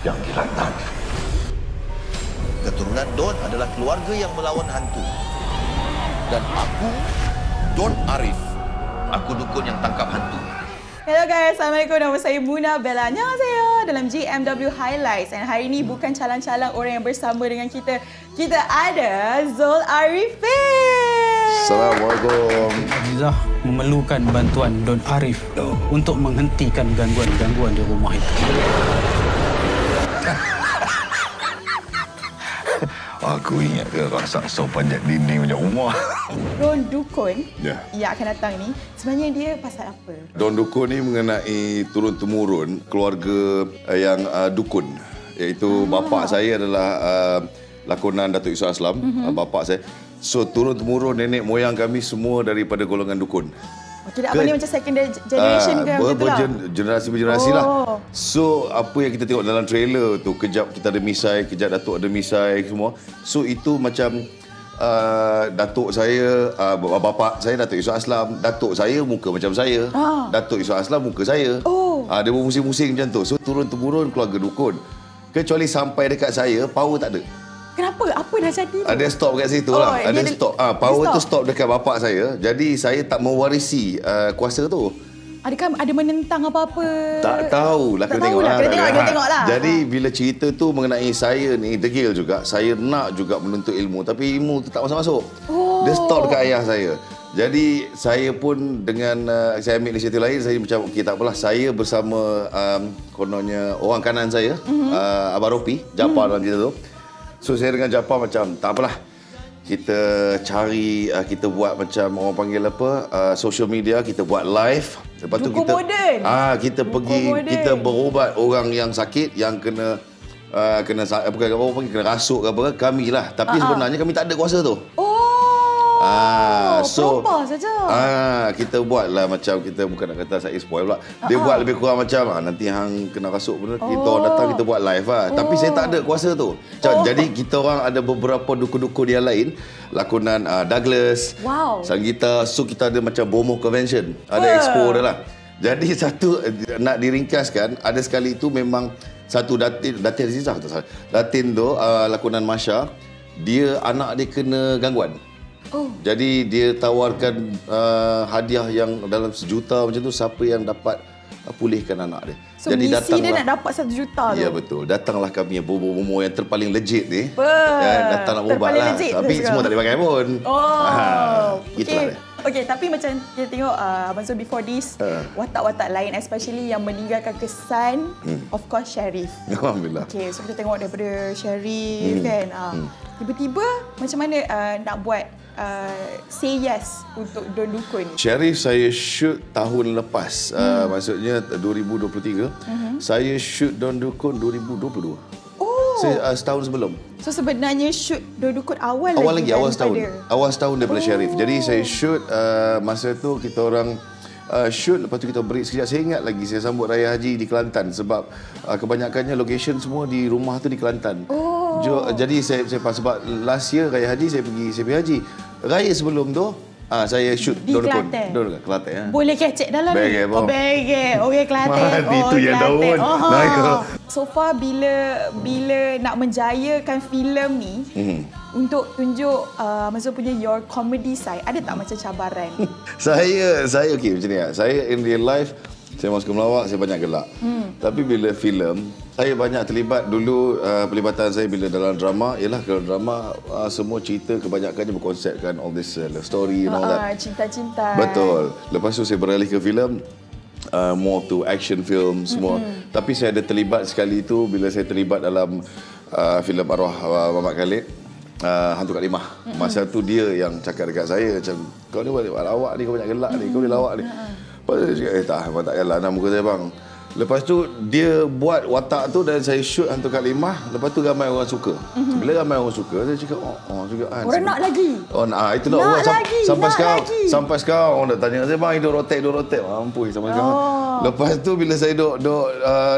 yang kilatan. Keturunan Don adalah keluarga yang melawan hantu. Dan aku, Don Arif. Aku dukun yang tangkap hantu. Hello guys, Assalamualaikum. Nama saya Muna Bella. Annyeonghaseyo dalam GMW Highlights. Dan hari ini bukan calang-calang orang yang bersama dengan kita. Kita ada Zul Arifin. Assalamualaikum. Zah memerlukan bantuan Don Arif untuk menghentikan gangguan-gangguan di rumah itu. Aku ingat ke raksasa panjat dinding macam rumah. Don Dukun Ya. yang akan datang ni, sebenarnya dia pasal apa? Don Dukun ni mengenai turun-temurun keluarga yang dukun. Iaitu bapa saya adalah lakonan Datuk Yusof Aslam, bapa saya. So turun-temurun nenek moyang kami semua daripada golongan dukun. Okey, apa ni macam second generation ke macam tu lah? Generasi bergenerasi lah. So apa yang kita tengok dalam trailer tu, kejap kita ada misai, kejap Datuk ada misai semua. So itu macam Datuk saya, bapa saya Datuk Yusof Aslam, Datuk saya muka macam saya, Datuk Yusof Aslam muka saya. Dia bermusing-musing macam tu. So turun-temurun keluarga dukun. Kecuali sampai dekat saya, power tak ada. Kenapa? Apa dah jadi tu? Ada stop kat situ lah. Ada stop. Power tu stop dekat bapak saya. Jadi saya tak mewarisi kuasa tu. Adakah ada menentang apa-apa? Tak tahulah. Tak Kena tahulah. tengok Kena tengok lah. Jadi bila cerita tu mengenai saya ni, degil juga. Saya nak juga menuntut ilmu. Tapi ilmu tu tak masuk-masuk. Dia stop dekat ayah saya. Jadi saya pun dengan saya ambil inisiatif lain. Saya macam okey tak apalah. Saya bersama kononnya orang kanan saya, Abang Ropi, Japar dalam cerita tu. So saya dengan Japar macam tak apalah. Kita cari, kita buat macam orang panggil apa, social media, kita buat live. Lepas tu kita kita pergi, kita berubat orang yang sakit, yang kena bukan orang panggil kena rasuk ke apa, kamilah. Tapi sebenarnya kami tak ada kuasa tu. Kita buatlah macam, kita bukan nak kata saya spoil pula. Dia buat lebih kurang macam nanti hang kena rasuk benda, kita orang datang kita buat live lah. Tapi saya tak ada kuasa tu. Jadi kita orang ada beberapa dukun-dukun yang lain, lakonan Douglas, Sanggita. So kita ada macam Bomo Convention, ada expo dia lah. Jadi satu nak diringkaskan, ada sekali itu memang satu Datin Azizah tu, Datin tu lakonan Masya, dia anak dia kena gangguan. Jadi dia tawarkan hadiah yang dalam 1 juta macam tu, siapa yang dapat pulihkan anak dia. So jadi misi dia nak dapat 1 juta tu. Ya betul. Datanglah kami yang bomo-bomo yang terpaling legit ni. Datang nak ubat lah. Tapi semua tak boleh pakai pun. Itulah dia. Okey, tapi macam kita tengok Abang Zul before this, watak-watak lain especially yang meninggalkan kesan, of course Sharif. Alhamdulillah. Okey, so kita tengok daripada Sharif kan. Tiba-tiba macam mana nak buat say yes untuk Don Dukun ni? Sharif saya shoot tahun lepas, maksudnya 2023. Saya shoot Don Dukun 2022. Setahun sebelum. So sebenarnya shoot Don Dukun awal lagi awal setahun daripada Sharif. Jadi saya shoot masa tu kita orang shoot, lepas tu kita break sekejap. Saya ingat lagi saya sambut Raya Haji di Kelantan sebab kebanyakannya location semua di rumah tu di Kelantan. Jadi saya sebab last year Raya Haji saya pergi haji. Raya sebelum tu saya shoot di Kelantan. Kelantan. Boleh kecek dalam ni? Bege. Okey, Kelantan. Itu yang daun. So far bila nak menjayakan filem ni, untuk tunjuk maksud punya your comedy side, ada tak macam cabaran? Saya okey macam ni lah. Saya in real life, saya masuk melawak, saya banyak gelak. Tapi bila filem, saya banyak terlibat. Dulu pelibatan saya bila dalam drama, ialah kalau drama semua cerita kebanyakannya berkonsepkan all this love story and all that. Cinta-cinta. Betul. Lepas tu saya beralih ke filem, more to action film semua. Tapi saya ada terlibat sekali tu bila saya terlibat dalam filem Arwah Mamat Khalid, Hantu Kat Limah. Masa tu dia yang cakap dekat saya macam, kau ni boleh lawak ni, kau banyak gelak ni, kau boleh lawak ni. Lepas tu dia cakap, tak payahlah nak muka saya bang. Lepas tu dia buat watak tu dan saya shoot Hantu Kat Limah. Lepas tu ramai orang suka. Bila ramai orang suka, saya cakap juga orang nak lagi. Itu nak orang sampai sekarang orang dah tanya saya, bang hidup rotek. Ampun sampai sekarang. Lepas tu bila saya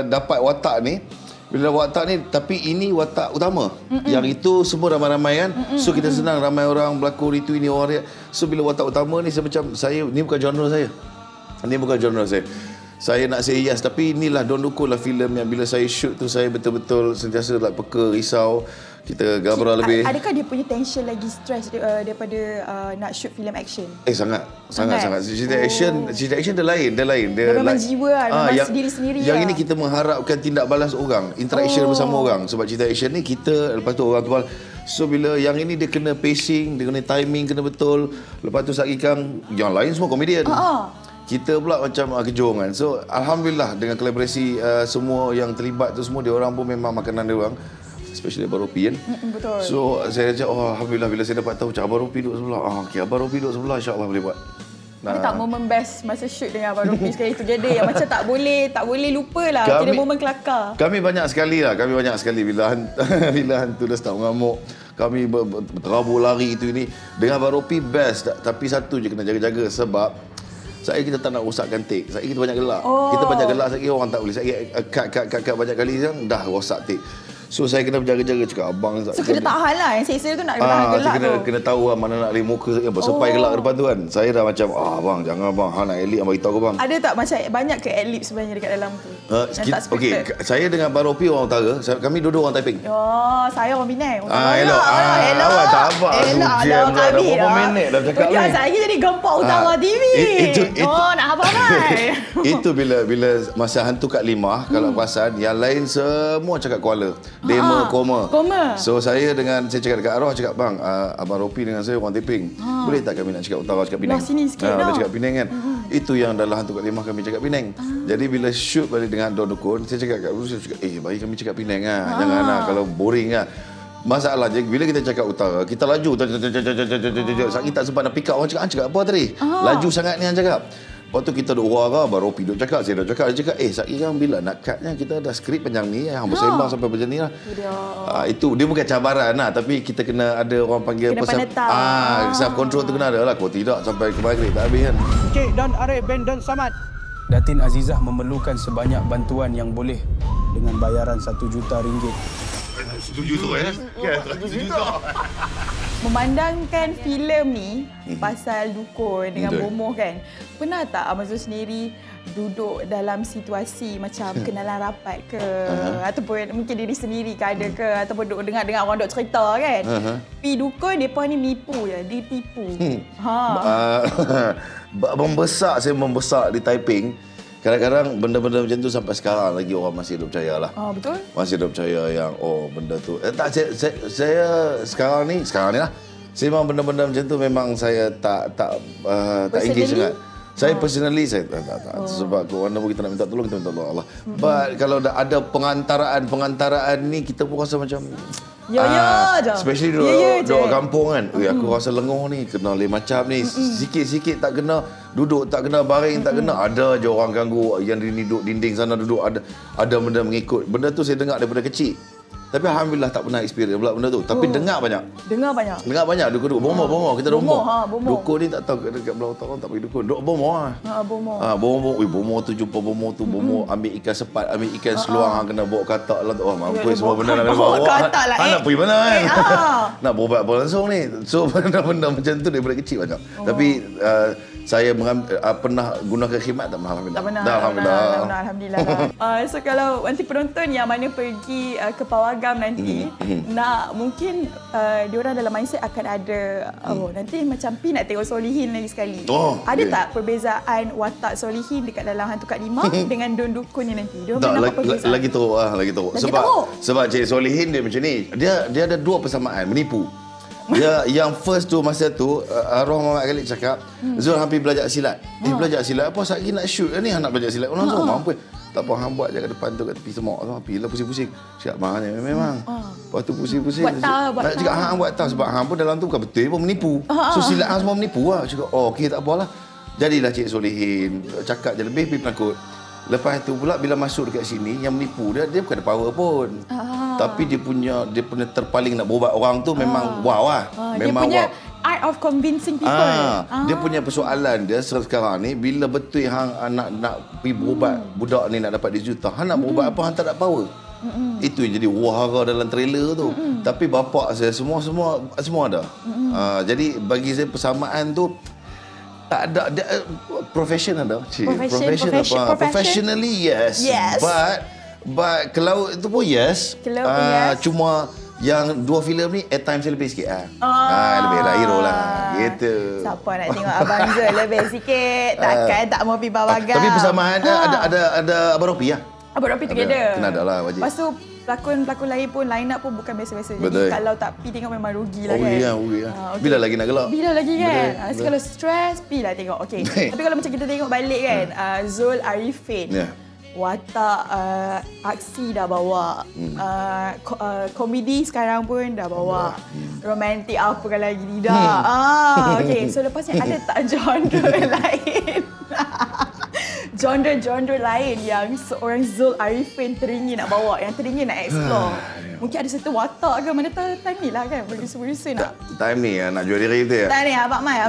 dapat watak ni, tapi ini watak utama. Yang itu semua ramai-ramai kan. So kita senang, ramai orang berlakon itu, ini orang dia. So bila watak utama ni saya macam, ni bukan genre saya. saya nak say yes, tapi inilah Don Dukun lah filem yang bila saya shoot tu saya betul-betul sentiasa peka, risau. Kita gambar lebih. Adakah dia punya tension lagi stress daripada nak shoot filem action? Sangat. Cerita action dia lain. Dia memang jiwa lah, memang diri sendiri Yang lah. ini kita mengharapkan tindak balas orang, interaction bersama orang. Sebab cerita action ni kita, lepas tu orang tu balas. So bila yang ini dia kena pacing, dia kena timing, kena betul. Lepas tu Sat Kikang, yang lain semua komedian. Kita pula macam kejong kan. So alhamdulillah dengan kolaborasi semua yang terlibat tu semua, dia orang pun memang makanan dia orang, especially Abang Ropi kan. Betul. So saya cakap alhamdulillah bila saya dapat tahu macam Abang Ropi duduk sebelah. Okey, Abang Ropi duduk sebelah, insya-Allah boleh buat. Ada tak momen best masa shoot dengan Abang Ropi sekali together yang macam tak boleh lupa lah, kira momen kelakar? Kami banyak sekali bila hantu dah start mengamuk. Kami berterabur lari itu ini. Dengan Abang Ropi best, tapi satu je kena jaga-jaga sebab kita tak nak rosakkan take. Kita banyak gelak. Kita banyak gelak, orang tak boleh. Cut banyak kali dah rosak take. So saya kena berjaga-jaga cakap abang. So kena tahan lah, yang selesa tu nak tahan gelak tu. Kena tahu mana nak lari muka bersepai gelak ke depan tu kan. Saya dah macam abang jangan abang, nak elite abang beritahu ke bang. Ada tak macam banyak ke ad-lib sebenarnya dekat dalam tu? Okey, saya dengan Abang Ropi orang utara, kami dua-dua orang Taiping. Saya orang Penang. Elok. Awak tak apa. Elok dah kami. Berapa minit dah cakap ni. Saya lagi jadi gempak utara TV. Nak abang kan? Itu bila masa hantu kat Limah, kalau perasan, yang lain semua cakap Kuala. Dema, koma. So saya cakap dekat Arwah, cakap bang, Abang Ropi dengan saya orang Taiping. Boleh tak kami nak cakap utara, cakap Penang? Sini sikit boleh cakap Penang kan. Itu yang dalam hantu kat Limah kami cakap Penang. Jadi bila shoot balik dengan Don Dukun, saya cakap kat Rusia, bagi kami cakap Penang lah. Jangan lah, kalau boring lah. Masalah je, bila kita cakap utara, kita laju. Sakit tak sempat nak pick up orang cakap apa tadi? Laju sangat ni yang cakap. Lepas tu kita duk wara, Abang Ropi duk cakap, saya duk cakap. Dia cakap, sekarang bila nak cutnya, kita ada skrip panjang ni, yang bersembang sampai macam ni lah. Itu, dia bukan cabaran lah, tapi kita kena ada orang panggil self control tu kena ada lah. Kalau tidak, sampai ke maghrib tak habis kan. Cik Don Arif bin Don Samad. Datin Azizah memerlukan sebanyak bantuan yang boleh dengan bayaran RM1 juta. Setuju tu Memandangkan filem ni pasal dukun dengan bomoh kan, pernah tak Abang Zul sendiri duduk dalam situasi macam kenalan rapat ke, ataupun mungkin diri sendiri ke ada ke, ataupun duduk dengar orang duk cerita kan, pi dukun mereka ni nipu je, ditipu. Saya membesar di Taiping. Kadang-kadang benda-benda macam tu sampai sekarang lagi orang masih ada percaya lah. Betul? Masih ada percaya yang benda tu. Saya sekarang ni lah. Saya memang benda-benda macam tu memang saya tak engage sangat. Saya personally saya tak. Sebab orang kita nak minta tolong Allah. But kalau ada pengantaraan ni kita pun rasa macam je. Especially duduk kampung kan. Aku rasa lenguh ni, kena lain macam ni. Sikit-sikit tak kena, duduk tak kena, baring tak kena. Ada je orang ganggu yang duduk dinding sana, duduk ada benda mengikut. Benda tu saya dengar daripada kecil. Tapi alhamdulillah tak pernah experience pula benda tu. Tapi dengar banyak. Dukun bomoh. Kita bomoh. Dukun ni tak tahu dekat belah otak orang tak pergi dukun. Duk bomoh lah. Bomoh tu jumpa bomoh tu. Bomoh ambil ikan sepat, ambil ikan seluang, kena bawa katak lah. Mampu semua benda nak bawa. Nak pergi mana kan? Nak berubat apa langsung ni. So benda-benda macam tu daripada kecil banyak. Tapi saya pernah gunakan khidmat tak pernah. Alhamdulillah. So kalau nanti penonton yang mana pergi ke Pawagam nanti nak mungkin diorang dalam mindset akan ada nanti macam Pi nak tengok Solihin lagi sekali. Ada tak perbezaan watak Solihin dekat dalam Hantu Kak Limah dengan Don Dukun ni nanti? Lagi teruk. Sebab Cik Solihin dia macam ni. Dia ada dua persamaan, menipu. Dia yang first tu masa tu Arwah Muhammad Khalid cakap Zul hampir belajar silat. Belajar silat apa lagi nak shoot ni nak belajar silat. Langsung mampu. Tak apa hang buat je kat depan tu kat tepi semak tu. Api lah pusing-pusing. Cakap mahal memang. Lepas tu pusing-pusing. Nak cakap hang buat tahu sebab hang pun dalam tu bukan betul pun menipu. So silat hang semua menipu lah. Cakap okey tak apalah. Jadilah Cik Solihin cakap je lebih penakut. Lepas tu pula bila masuk dekat sini yang menipu dia bukan ada power pun. Tapi dia punya terpaling nak berubat orang tu memang wow lah. Memang dia punya art of convincing people. Dia punya persoalan dia sekarang ni bila betul hang nak pergi berubat budak ni nak dapat 10 juta. Hang nak berubat apa hang tak ada power. Itu yang jadi wahara dalam trailer tu. Tapi bapak saya semua ada. Jadi bagi saya persamaan tu Tak ada. Profession ada. Profession. Professionally, yes. But kalau itu pun yes. Cuma yang 2 filem ni airtime saya lebih sikit lebih lah hero lah gitu. Siapa nak tengok Abang Zul lebih sikit? Takkan tak mau pergi bawagan. Tapi persamaan ada Abang Ropi lah. Abang Ropi together. Kena ada lah wajib. Lepas tu pelakon-pelakon lain pun line up pun bukan biasa-biasa. Jadi kalau tak pergi tengok memang rugi lah kan. Rugi lah. Okay. Bila lagi nak gelak? Bila lagi kan. So kalau stress pergi lah tengok. Okay. Tapi kalau macam kita tengok balik kan, Zul Arifin. Watak aksi dah bawa, komedi sekarang pun dah bawa, romantik apa kan lagi tidak. Okay, so lepas ni ada tak genre lain? Genre lain yang seorang Zul Arifin teringin nak bawa, yang teringin nak explore. Mungkin ada satu watak ke, mana tahu time ni lah kan, producer nak. Time ni nak jual diri kita ya? Time ni, Abang Mai.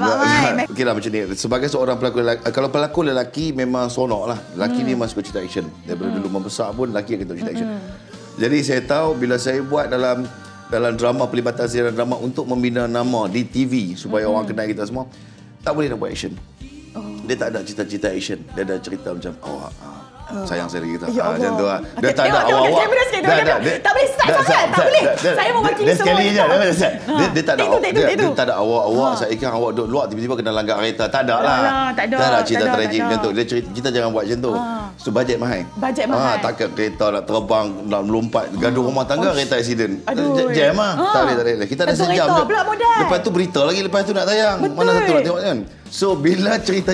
Okey lah macam ni. Sebagai seorang pelakon lelaki, kalau pelakon lelaki memang sonok lah. Lelaki ni memang suka cerita action. Daripada dulu membesar pun lelaki akan tahu cerita action. Jadi saya tahu bila saya buat dalam drama, pelibatan saya dalam drama untuk membina nama di TV supaya orang kenal kita semua, tak boleh nak buat action. Dia tak ada cerita-cerita action. Dia ada cerita macam sayang saya kita. Macam tu lah. Dia tak ada awak-awak. Tak boleh start sangat. Tak boleh. Saya mewakili semua. Dia tak ada dia tak ada awak-awak. Saya ikan awak duduk luar tiba-tiba kena langgar kereta. Tak ada lah. Tak ada cerita tragik macam tu. Kita jangan buat macam tu. So bajet mahal. Takkan kereta nak terbang, nak melompat, gaduh rumah tangga, kereta accident. Jam lah. Tak boleh. Kita ada sejam. Lepas tu berita lagi. Lepas tu nak tayang. Mana satu nak tengok kan. So bila cerita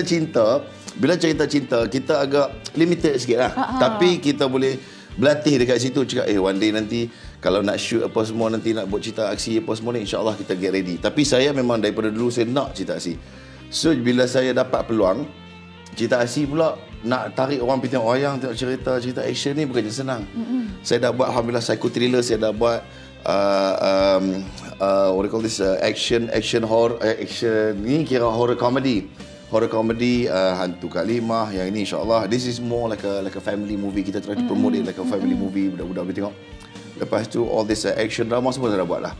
cinta, kita agak limited sikit lah. Tapi kita boleh berlatih dekat situ. Cakap, one day nanti kalau nak shoot apa semua, nanti nak buat cerita aksi apa semua ni, insyaAllah kita get ready. Tapi saya memang daripada dulu saya nak cerita aksi. So bila saya dapat peluang, cerita aksi pula, nak tarik orang pergi tengok wayang, tengok cerita action ni bukannya senang. Saya dah buat, alhamdulillah, psycho thriller, saya dah buat what do you call this, action horror, action ni kira horror comedy, hantu kalimah. Yang ini insyaAllah this is more like a family movie. Kita try to promote it like a family movie, budak-budak boleh tengok. Lepas tu all this action drama semua saya dah buat lah.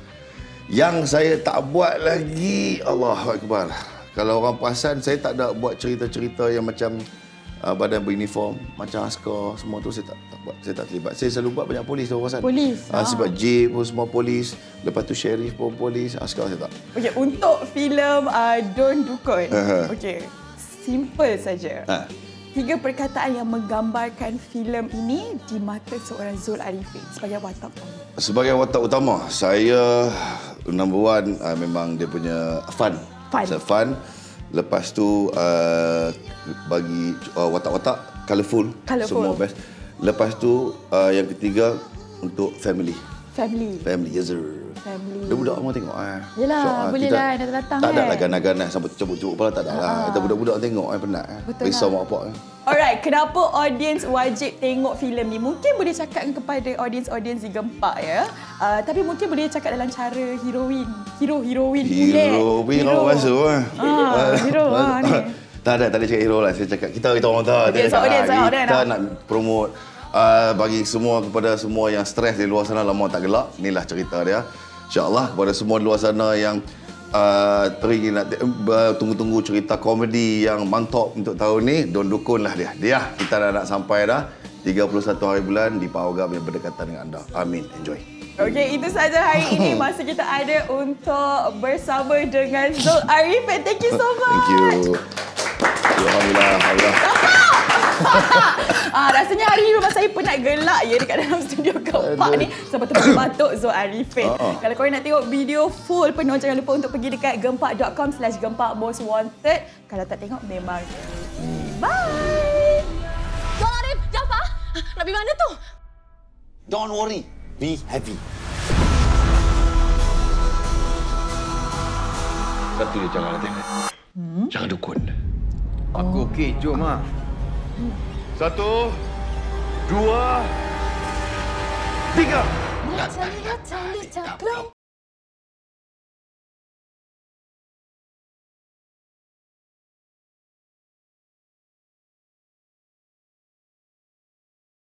Yang saya tak buat lagi, Allahu Akbar, kalau orang perasan, saya tak ada buat cerita-cerita yang macam badan beruniform macam askar semua tu. Saya tak buat, saya tak terlibat. Saya selalu buat banyak polis tu perasan. Sebab J pun semua polis, lepas tu sheriff pun polis, askar saya tak. Okey, untuk filem Don Dukun. Okey, simple saja. 3 perkataan yang menggambarkan filem ini di mata seorang Zul Arifin sebagai watak utama. Sebagai watak utama, saya number one memang dia punya fun. Fun. Lepas tu bagi watak-watak colourful, semua best. Lepas tu yang ketiga untuk family. Yes sir. Budak-budak mau tengok Yelah, boleh lah datang tak ada lah ganas-ganas sampai cabut-cabut kepala, tak ada lah. Kita budak-budak tengok penat. Risau mak bapak. Alright, kenapa audience wajib tengok filem ni? Mungkin boleh cakap kepada audience di Gempak ya. Tapi mungkin boleh cakap dalam cara heroin masuk lah. Hero ni. Tak ada cakap hero lah. Saya cakap kita orang tahu. Kita nak promote bagi semua, kepada semua yang stres di luar sana lama tak gelak. Inilah cerita dia. InsyaAllah kepada semua di luar sana yang teringin nak tunggu-tunggu cerita komedi yang mantap untuk tahun ni, Don Dukun lah dia. Kita dah nak sampai dah 31 hari bulan di Pawagam yang berdekatan dengan anda. Amin. Enjoy. Okey, itu saja hari ini masa kita ada untuk bersama dengan Zul Arifin. Thank you so much. Thank you. Alhamdulillah. Rasanya hari ini memang saya penat gelak ya dekat dalam studio Gempak ni sebab terbatuk Zul Arifin. Kalau korang nak tengok video full penuh, jangan lupa untuk pergi dekat gempak.com/gempakmostwanted. Kalau tak tengok memang bye. Zul Arif, Jafar, nak pergi mana tu? Don't worry, be happy. Satu je jangan tengok. Jangan dukun. Aku okey, jom ah. 1, 2, 3. Cari caklang.